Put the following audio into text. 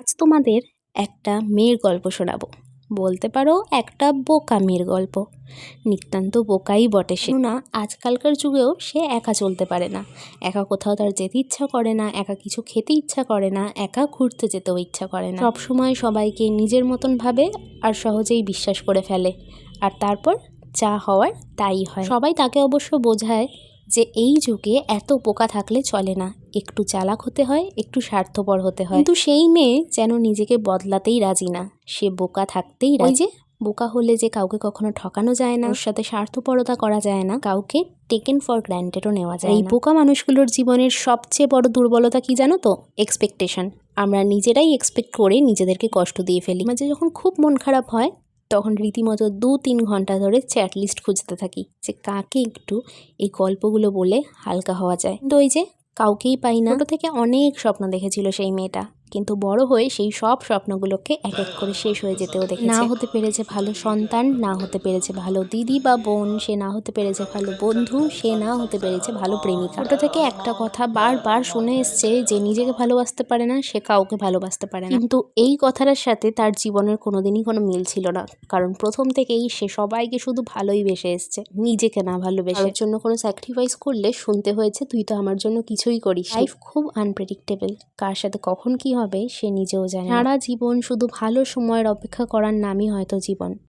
আজ তোমাদের একটা মেয়ের গল্প শোনাবো। বলতে পারো একটা বোকা মেয়ের গল্প। নিতান্ত বোকাই বটে সে। না, আজকালকার যুগেও সে একা চলতে পারে না, একা কোথাও তার যেতে ইচ্ছা করে না, একা কিছু খেতে ইচ্ছা করে না, একা ঘুরতে যেতেও ইচ্ছা করে না। সবসময় সবাইকে নিজের মতন ভাবে আর সহজেই বিশ্বাস করে ফেলে, আর তারপর যা হওয়ার তাই হয়। সবাই তাকে অবশ্য বোঝায় যে এই যুগে এত বোকা থাকলে চলে না, একটু চালাক হতে হয়, একটু স্বার্থপর হতে হয়। কিন্তু সেই মেয়ে যেন নিজেকে বদলাতেই রাজি না, সে বোকা থাকতেই রাজি। ওই যে বোকা হলে যে কাউকে কখনো ঠকানো যায় না, ওর সাথে স্বার্থপরতা করা যায় না, কাউকে টেকেন ফর গ্র্যান্টেডও নেওয়া যায় না। এই বোকা মানুষগুলোর জীবনের সবচেয়ে বড় দুর্বলতা কি জানো তো? এক্সপেকটেশন। আমরা নিজেরাই এক্সপেক্ট করে নিজেদেরকে কষ্ট দিয়ে ফেলি। মাঝে যখন খুব মন খারাপ হয় তখন রীতিমতো 2-3 ঘন্টা ধরে চ্যাট লিস্ট খুঁজতে থাকি যে কাকে একটু এই গল্পগুলো বলে হালকা হওয়া যায়। কিন্তু ওই যে কাউকেই পাই না। ছোটো থেকে অনেক স্বপ্ন দেখেছিল সেই মেয়েটা, কিন্তু বড় হয়ে সেই সব স্বপ্নগুলোকে এক এক করে শেষ হয়ে যেতেও দেখেছে। না হতে পেরেছে ভালো সন্তান, না হতে পেরেছে ভালো দিদি বা বোন, সে না হতে পেরেছে ভালো বন্ধু, সে না হতে পেরেছে ভালো প্রেমিকা। ছোটো থেকে একটা কথা বারবার শুনে এসছে যে নিজেকে ভালোবাসতে পারে না, সে কাউকে ভালোবাসতে পারে না। কিন্তু এই কথাটার সাথে তার জীবনের কোনোদিনই কোনো মিল ছিল না, কারণ প্রথম থেকেই সে সবাইকে শুধু ভালোই বেসে এসছে, নিজেকে না ভালোবেসে। ওর জন্য কোনো স্যাক্রিফাইস করলে শুনতে হয়েছে তুই তো আমার জন্য কিছুই করিস। লাইফ খুব আনপ্রেডিক্টেবল, কার সাথে কখন কি হবে সে নিজেও জানে না। সারা জীবন শুধু ভালো সময়ের অপেক্ষা করার নামই হয়তো জীবন।